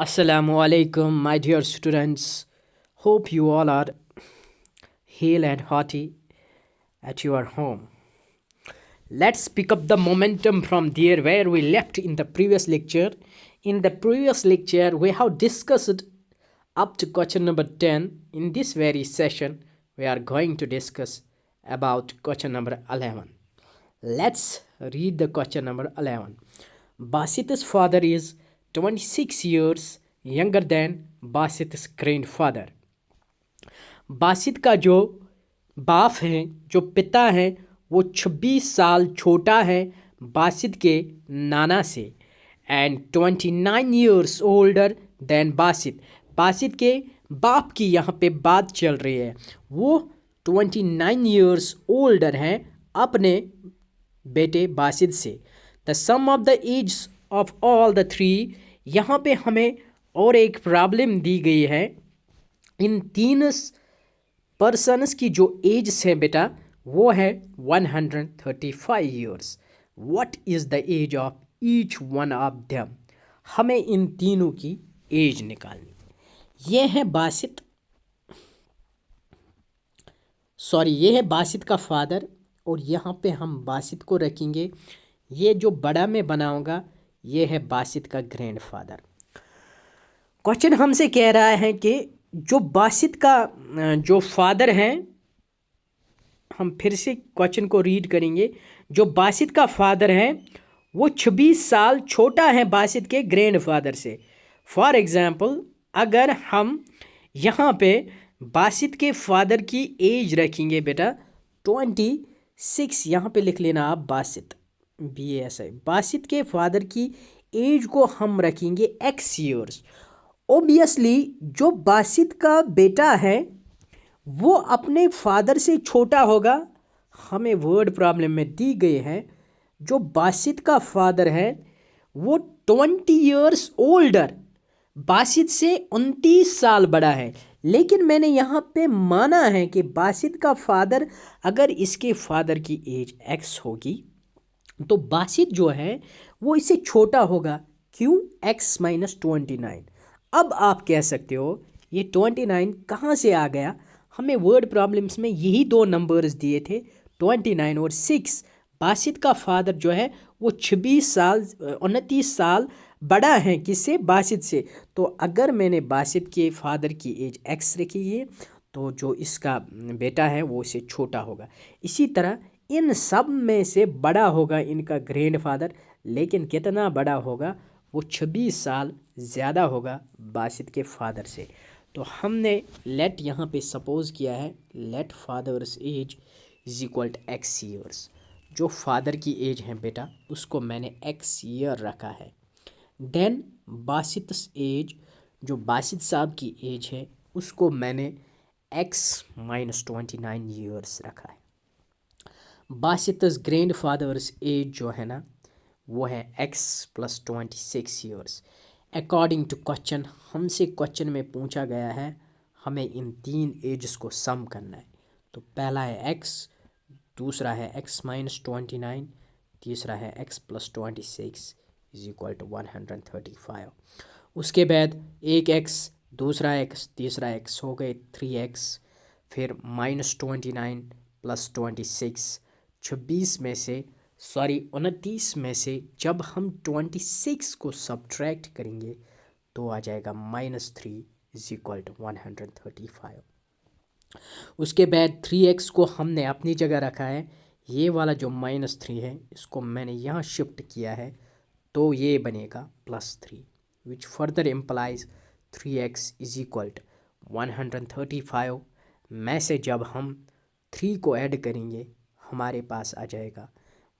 Assalamu alaikum, my dear students. Hope you all are hale and hearty at your home. Let's pick up the momentum from there where we left in the previous lecture. In the previous lecture, we have discussed up to question number 10. In this very session, we are going to discuss about question number 11. Let's read the question number 11. Basit's father is 26 years younger than Basit's grandfather. Basit का जो बाप हैं, जो पिता हैं, वो 26 साल छोटा है बासित के नाना से and 29 years older than Basit. Basit के बाप की यहाँ पे बात चल रही है. वो 29 ईयर्स ओल्डर हैं अपने बेटे बासित से. The sum of the age of all the three. यहाँ पे हमें और एक प्रॉब्लम दी गई है. इन तीन पर्सनस की जो एज है बेटा वो है 135 years. What is the age of each one of them. हमें इन तीनों की एज निकालनी. ये है बासित, ये है बासित का फादर और यहाँ पे हम बासित को रखेंगे. ये जो बड़ा में बनाऊंगा ये है बासित का ग्रैंडफादर. क्वेश्चन हमसे कह रहा है कि जो बासित का जो फादर हैं, हम फिर से क्वेश्चन को रीड करेंगे. जो बासित का फादर है वो 26 साल छोटा है बासित के ग्रैंडफादर से. फॉर एग्जांपल अगर हम यहाँ पे बासित के फादर की एज रखेंगे बेटा 26, यहाँ पे लिख लेना आप बासित, BASI. बासित के फादर की एज को हम रखेंगे X ईयर्स. ओबियसली जो बासित का बेटा है वो अपने फादर से छोटा होगा. हमें वर्ड प्रॉब्लम में दी गई है जो बासित का फादर है वो 20 ईयर्स ओल्डर, बासित से 29 साल बड़ा है. लेकिन मैंने यहाँ पे माना है कि बासित का फादर अगर इसके फादर की एज X होगी तो बासित जो है वो इससे छोटा होगा. क्यों? X - 29. अब आप कह सकते हो ये 29 कहाँ से आ गया. हमें वर्ड प्रॉब्लम्स में यही दो नंबर्स दिए थे 29 और 6. बासित का फादर जो है वो 29 साल बड़ा है किससे? बासित से. तो अगर मैंने बासित के फादर की एज X रखी है तो जो इसका बेटा है वो इससे छोटा होगा. इसी तरह इन सब में से बड़ा होगा इनका ग्रैंडफादर. लेकिन कितना बड़ा होगा? वो 26 साल ज़्यादा होगा बासित के फादर से. तो हमने लेट यहाँ पे सपोज़ किया है let father's age is equal to X years. जो फादर की एज है बेटा उसको मैंने X ईयर रखा है. देन बासित एज, जो बासित साहब की एज है उसको मैंने X - 29 ईयर्स रखा है. बासितस ग्रैंडफादर्स एज जो है ना वो है X + 26 years. According to question, हमसे क्वेश्चन में पूछा गया है हमें इन तीन एजेस को सम करना है. तो पहला है X, दूसरा है X - 29, तीसरा है X + 26 इज इक्वल टू 135. उसके बाद एक X, दूसरा X, तीसरा X हो गए 3X. फिर -29 + 26, 29 में से जब हम 26 को सब्ट्रैक्ट करेंगे तो आ जाएगा -3 इज इक्वल टू 135. उसके बाद 3X को हमने अपनी जगह रखा है. ये वाला जो -3 है इसको मैंने यहाँ शिफ्ट किया है तो ये बनेगा +3 which further implies 3X is equal to 135 में से जब हम 3 को ऐड करेंगे हमारे पास आ जाएगा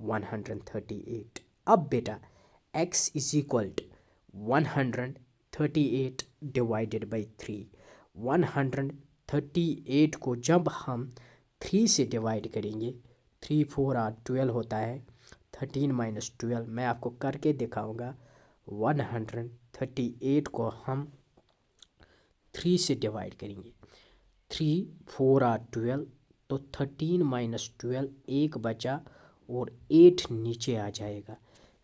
138. अब बेटा X is equal to 138 divided by 3. 138 को जब हम 3 से डिवाइड करेंगे 3 4 8 12 होता है. 13 - 12 मैं आपको करके दिखाऊंगा. 138 को हम 3 से डिवाइड करेंगे 3 4 8 12 तो 13 - 12 एक बचा और 8 नीचे आ जाएगा.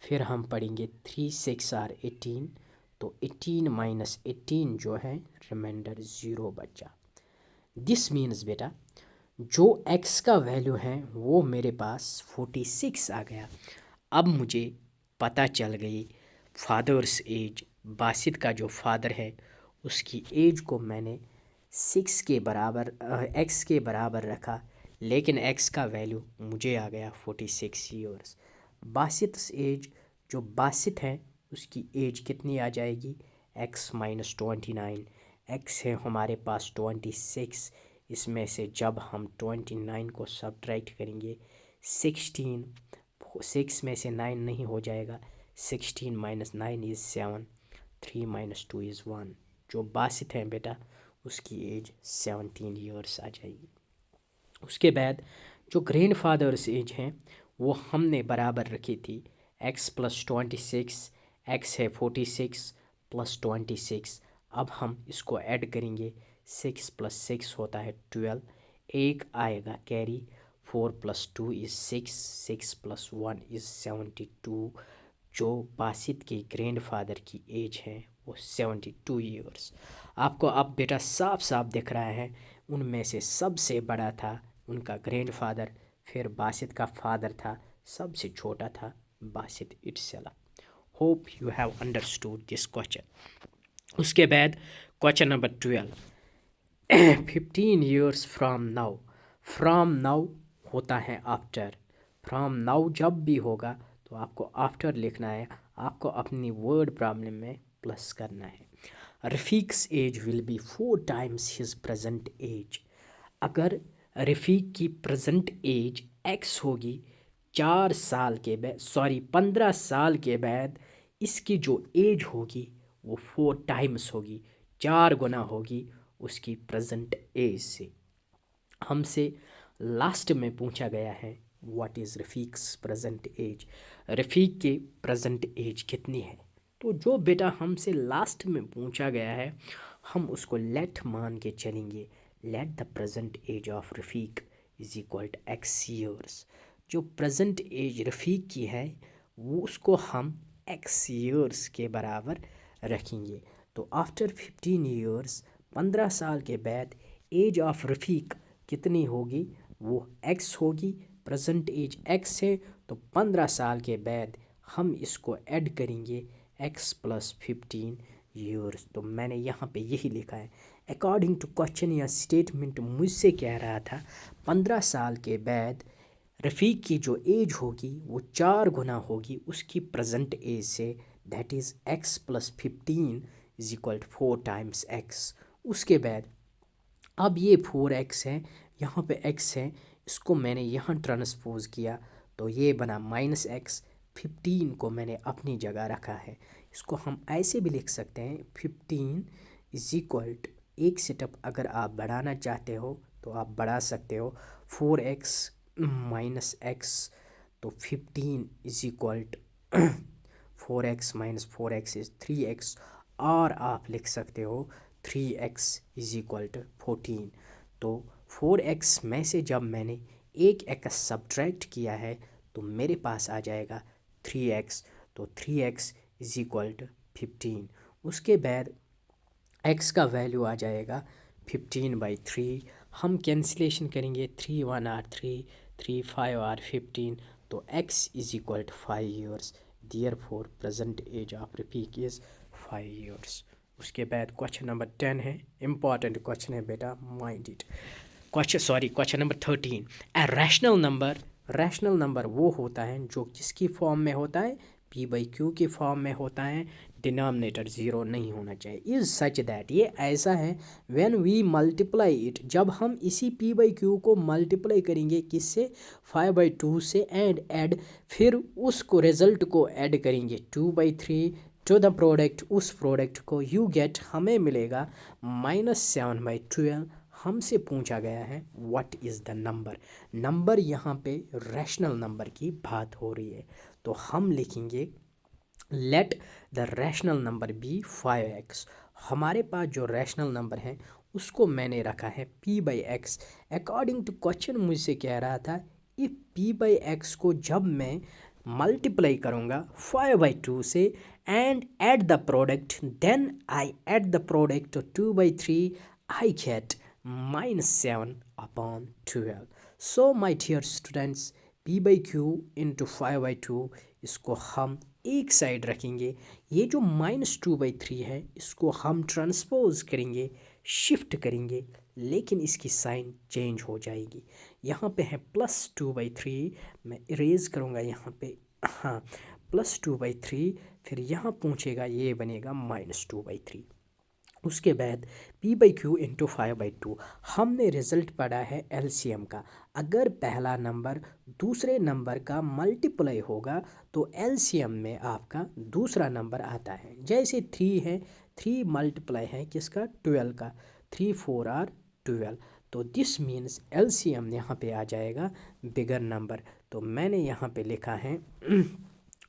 फिर हम पढ़ेंगे 3 6 18 तो 18 माइनस 18 जो है रिमाइंडर 0 बचा। दिस मीन्स बेटा जो x का वैल्यू है वो मेरे पास 46 आ गया। अब मुझे पता चल गई फादर्स एज, बासित का जो फादर है उसकी एज को मैंने 6 के बराबर x के बराबर रखा, लेकिन x का वैल्यू मुझे आ गया 46 ईयर्स। बासित एज, जो बासित है उसकी एज कितनी आ जाएगी, x माइनस 29। x है हमारे पास 26, इसमें से जब हम 29 को सब्ट्रैक्ट करेंगे 16, 6 में से 9 नहीं हो जाएगा, 16 माइनस 9 इज़ 7, 3 माइनस 2 इज़ 1। जो बासित है बेटा उसकी एज 17 ईयर्स आ जाएगी। उसके बाद जो ग्रैंड फादर्स एज हैं वो हमने बराबर रखी थी x प्लस 26, x है 46 प्लस 26। अब हम इसको ऐड करेंगे, 6 प्लस 6 होता है 12, एक आएगा carry, 4 plus 2 is 6, 6 plus 1 is 72। जो बासित के ग्रैंड फादर की एज है वो 72 ईयर्स। आपको अब बेटा साफ साफ दिख रहा है, उनमें से सबसे बड़ा था उनका ग्रैंड फादर, फिर बासित का फादर था, सबसे छोटा था Basit itself. Hope you have understood this question. उसके बाद question number 12, 15 years from now. From now होता है आफ्टर, फ्रॉम नाउ जब भी होगा तो आपको आफ्टर लिखना है, आपको अपनी वर्ड प्रॉब्लम में प्लस करना है। Rafiq's age will be 4 times his present age. अगर रफ़ीक की प्रेजेंट एज x होगी 4 साल के बाद, 15 साल के बाद इसकी जो एज होगी वो 4 टाइम्स होगी, 4 गुना होगी उसकी प्रेजेंट एज से। हमसे लास्ट में पूछा गया है व्हाट इज़ रफ़ीक्स प्रेजेंट एज, रफ़ीक के प्रेजेंट एज कितनी है। तो जो बेटा हमसे लास्ट में पूछा गया है हम उसको लेट मान के चलेंगे, let the present age of Rafiq is equal to x years. जो प्रेजेंट एज रफ़ीक की है वो उसको हम x ईयर्स के बराबर रखेंगे। तो आफ्टर 15 ईयर्स, 15 साल के बाद एज ऑफ रफ़ीक कितनी होगी, वो x होगी, प्रेजेंट एज x है, तो 15 साल के बाद हम इसको ऐड करेंगे x प्लस 15 ईयर्स। तो मैंने यहाँ पे यही लिखा है, अकॉर्डिंग टू क्वेश्चन या स्टेटमेंट मुझसे कह रहा था 15 साल के बाद रफ़ीक की जो एज होगी वो 4 गुना होगी उसकी प्रेजेंट एज से, that is x plus 15 is equal to 4 times x। उसके बाद अब ये 4x है, यहाँ पे x है, इसको मैंने यहाँ ट्रांसपोज किया तो ये बना माइनस x, 15 को मैंने अपनी जगह रखा है। इसको हम ऐसे भी लिख सकते हैं 15 इज इक्वल टू, एक स्टेप अगर आप बढ़ाना चाहते हो तो आप बढ़ा सकते हो, 4x माइनस x, तो 15 is equal to 4x minus 4x is 3x, और आप लिख सकते हो 3x इज इक्वल टू 14। तो 4x में से जब मैंने एक x सब्ट्रैक्ट किया है तो मेरे पास आ जाएगा 3x, तो 3x इज इक्वल टू 15। उसके बाद x का वैल्यू आ जाएगा 15/3, हम कैंसिलेशन करेंगे, 3 1 आर 3, 3 5 आर 15, तो x is equal to 5 years, therefore present age of Rafiq is 5 years. उसके बाद क्वेश्चन नंबर 10 है, इंपॉर्टेंट क्वेश्चन है बेटा, mind it. Question number 13, a rational number वो होता है जो किसकी फॉर्म में होता है, p/q की फॉर्म में होता है, डिनोमिनेटर 0 नहीं होना चाहिए। इज सच दैट, ये ऐसा है, व्हेन वी मल्टीप्लाई इट, जब हम इसी p/q को मल्टीप्लाई करेंगे किससे, 5/2 से, एंड ऐड, फिर उसको रिजल्ट को ऐड करेंगे 2/3 टू द प्रोडक्ट, उस प्रोडक्ट को यू गेट, हमें मिलेगा -7/12। हमसे पूछा गया है what is the number, number यहाँ पे रैशनल नंबर की बात हो रही है, तो हम लिखेंगे let the rational number be 5x। हमारे पास जो रैशनल नंबर है उसको मैंने रखा है p/x। अकॉर्डिंग टू क्वेश्चन मुझसे कह रहा था इफ़ p/x को जब मैं मल्टीप्लाई करूँगा 5/2 से and add the product, then I add the product 2/3, I get -7/12। So my dear students, p/q into 5/2 इसको हम एक साइड रखेंगे। ये जो -2/3 है इसको हम ट्रांसपोज करेंगे, शिफ्ट करेंगे, लेकिन इसकी साइन चेंज हो जाएगी। यहाँ पे है +2/3, मैं इरेज करूँगा यहाँ पे, हाँ +2/3, फिर यहाँ पहुँचेगा ये बनेगा -2/3। उसके बाद p/q इंटू 5/2 हमने रिजल्ट पढ़ा है एलसीएम का। अगर पहला नंबर दूसरे नंबर का मल्टीप्लाई होगा तो एलसीएम में आपका दूसरा नंबर आता है। जैसे 3 है, 3 मल्टीप्लाई है किसका, 12 का, 3 4 आर 12, तो दिस मीन्स एलसीएम यहाँ पे आ जाएगा बिगर नंबर। तो मैंने यहाँ पे लिखा है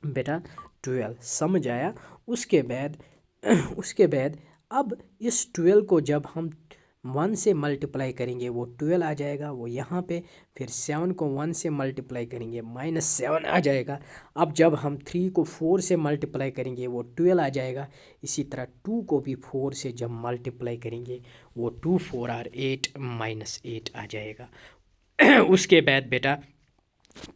बेटा 12, समझ आया। उसके बाद अब इस 12 को जब हम 1 से मल्टीप्लाई करेंगे वो 12 आ जाएगा, वो यहाँ पे, फिर 7 को 1 से मल्टीप्लाई करेंगे -7 आ जाएगा। अब जब हम 3 को 4 से मल्टीप्लाई करेंगे वो 12 आ जाएगा। इसी तरह 2 को भी 4 से जब मल्टीप्लाई करेंगे वो 2 4 आर 8 -8 आ जाएगा। उसके बाद बेटा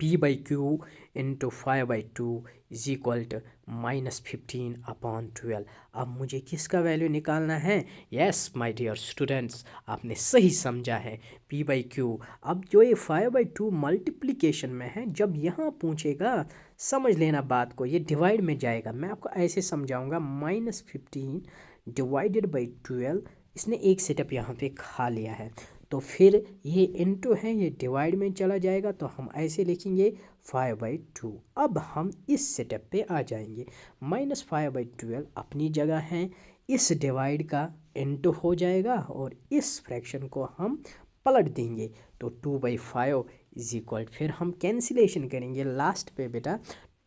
p/q into 5/2 is equal to -15/12। अब मुझे किसका वैल्यू निकालना है? यस माय डियर स्टूडेंट्स, आपने सही समझा है, p/q। अब जो ये 5/2 मल्टीप्लिकेशन में है, जब यहाँ पूछेगा समझ लेना बात को, ये डिवाइड में जाएगा। मैं आपको ऐसे समझाऊंगा, -15 डिवाइडेड बाई 12, इसने एक सेटअप यहाँ पे खा लिया है, तो फिर ये इनटू है, ये डिवाइड में चला जाएगा, तो हम ऐसे लिखेंगे 5/2। अब हम इस सेटअप पे आ जाएंगे, -5/12 अपनी जगह है, इस डिवाइड का इनटू हो जाएगा और इस फ्रैक्शन को हम पलट देंगे, तो 2/5 इज इक्वल, फिर हम कैंसिलेशन करेंगे लास्ट पे बेटा,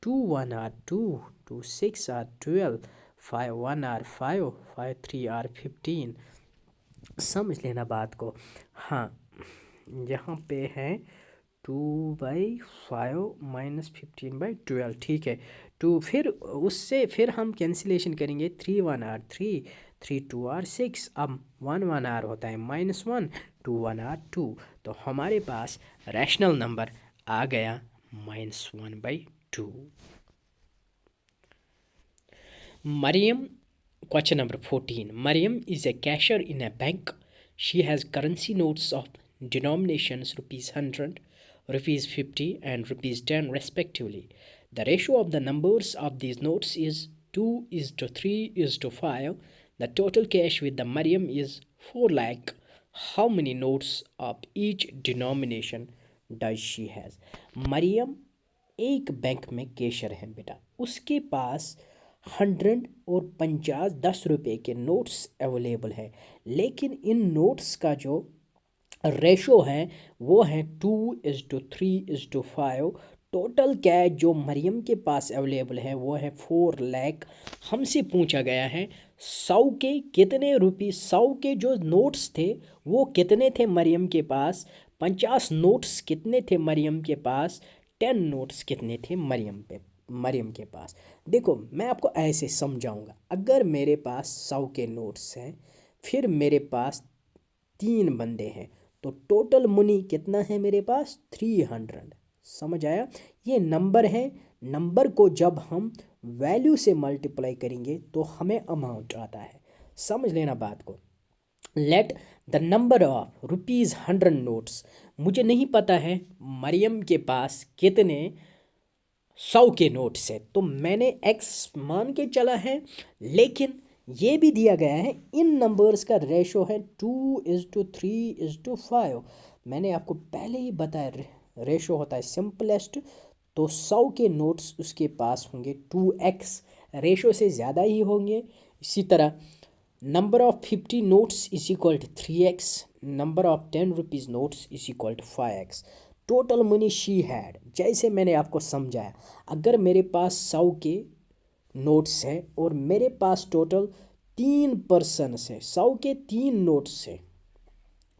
2 1 आर 2, 2 6 आर 12, 5 1 आर 5, 5 3 आर 15। समझ लेना बात को। हाँ, यहाँ पे है 2/5 -15/12, ठीक है। तो फिर उससे फिर हम कैंसिलेशन करेंगे, 3 1 आर 3, 3 2 आर 6, अब 1 1 आर होता है -1, 2 1 आर 2, तो हमारे पास रैशनल नंबर आ गया -1/2। Maryam, question number 14. Mariam is a cashier in a bank. She has currency notes of denominations ₹100, ₹50, and ₹10 respectively. The ratio of the numbers of these notes is 2:3:5. The total cash with the Mariam is 4 lakh. How many notes of each denomination does she has? Maryam एक bank में cashier है बेटा, उसके पास 100 और 50 10 रुपये के notes available है, लेकिन इन नोट्स का जो रेशो है वो है 2:3:5। टोटल कैश जो मरियम के पास अवेलेबल है वो है 4 लाख। हमसे पूछा गया है 100 के कितने रुपये, 100 के जो नोट्स थे वो कितने थे मरियम के पास, 50 नोट्स कितने थे मरियम के पास, 10 नोट्स कितने थे मरियम के पास। देखो मैं आपको ऐसे समझाऊंगा, अगर मेरे पास 100 के नोट्स हैं, फिर मेरे पास 3 बंदे हैं, तो टोटल मनी कितना है मेरे पास, 300। समझ आया? ये नंबर है, नंबर को जब हम वैल्यू से मल्टीप्लाई करेंगे तो हमें अमाउंट आता है। समझ लेना बात को। Let the number of ₹100 notes, मुझे नहीं पता है मरियम के पास कितने 100 के नोट्स है, तो मैंने x मान के चला है, लेकिन ये भी दिया गया है इन नंबर्स का रेशो है 2:3:5। मैंने आपको पहले ही बताया रेशो होता है सिंपलेस्ट, तो 100 के नोट्स उसके पास होंगे 2x, रेशो से ज़्यादा ही होंगे। इसी तरह number of 50 notes is equal to 3x, number of 10 rupees notes is equal to 5x। Total money she had, जैसे मैंने आपको समझाया, अगर मेरे पास 100 के नोट्स हैं और मेरे पास टोटल 3 पर्सनस हैं, 100 के 3 नोट्स हैं,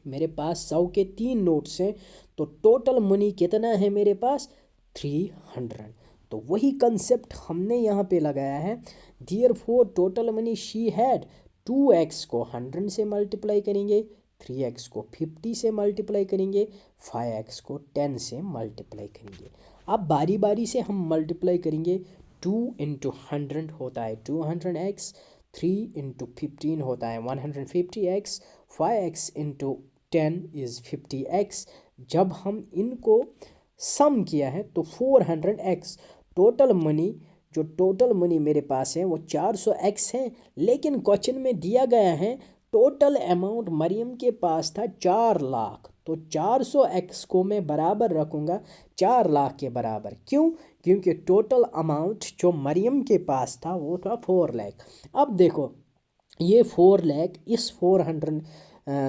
मेरे पास 100 के 3 नोट्स हैं, तो टोटल मनी कितना है मेरे पास, 300। तो वही कंसेप्ट हमने यहाँ पे लगाया है। Therefore total money she had, 2x को 100 से मल्टीप्लाई करेंगे, 3x को 50 से मल्टीप्लाई करेंगे, 5x को 10 से मल्टीप्लाई करेंगे। अब बारी बारी से हम मल्टीप्लाई करेंगे। 2 इंटू 100 होता है 200x, 3 इंटू 15 होता है 150x, 5x into 10 is 50x। जब हम इनको सम किया है तो 400x टोटल मनी, जो टोटल मनी मेरे पास है वो 400x है, लेकिन क्वेश्चन में दिया गया है टोटल अमाउंट मरियम के पास था 4 लाख, तो 400x को मैं बराबर रखूँगा 4 लाख के बराबर। क्यों? क्योंकि टोटल अमाउंट जो मरियम के पास था वो था 4 लाख। अब देखो ये 4 लाख इस 400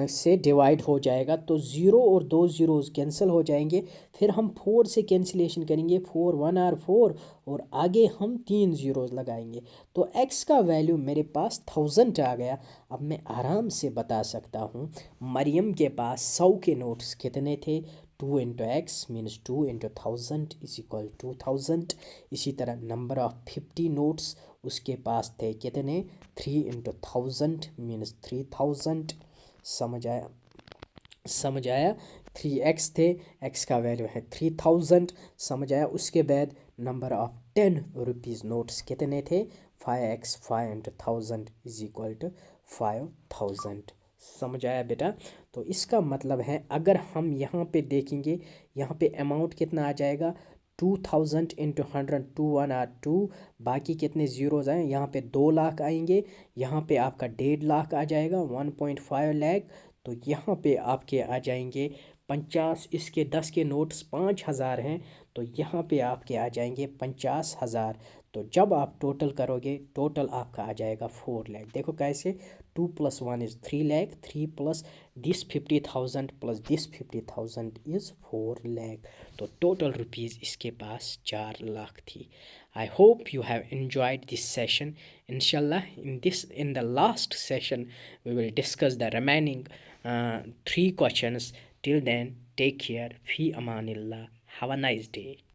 से डिवाइड हो जाएगा, तो ज़ीरो और 2 ज़ीरोज़ कैंसिल हो जाएंगे। फिर हम 4 से कैंसिलेशन करेंगे, 4 1 आर 4, और आगे हम 3 ज़ीरोज़ लगाएंगे, तो x का वैल्यू मेरे पास 1000 आ गया। अब मैं आराम से बता सकता हूँ मरियम के पास 100 के नोट्स कितने थे। 2 into x means 2 into 1000 is equal 2000। इसी तरह नंबर ऑफ 50 नोट्स उसके पास थे कितने, 3 इंटू 1000 मीन्स 3000। समझ आया? समझ आया? 3x थे, x का वैल्यू है 3000। समझ आया? उसके बाद नंबर ऑफ 10 रुपीज़ नोट्स कितने थे, 5x, 5 into 1000 is equal to 5000। समझ आया बेटा? तो इसका मतलब है अगर हम यहाँ पे देखेंगे, यहाँ पे अमाउंट कितना आ जाएगा, 2000 इंटू 100, 2 1 आर 2, बाकी कितने ज़ीरोज़ आए, यहाँ पे 2 लाख आएंगे, यहाँ पे आपका 1.5 लाख आ जाएगा 1.5 लाख, तो यहाँ पे आपके आ जाएंगे 50, इसके 10 के नोट्स 5000 हैं, तो यहाँ पे आपके आ जाएंगे 50,000। तो जब आप टोटल करोगे, टोटल आपका आ जाएगा 4 लाख। देखो कैसे, 2 + 1 is 3 lakh, 3 plus this 50,000 plus this 50,000 is 4 lakh. तो टोटल रुपीज़ इसके पास 4 लाख थी। I hope you have enjoyed this session. Inshallah, in the last session, we will discuss the remaining 3 questions. Till then, take care. Fi amanillah. Have a nice day.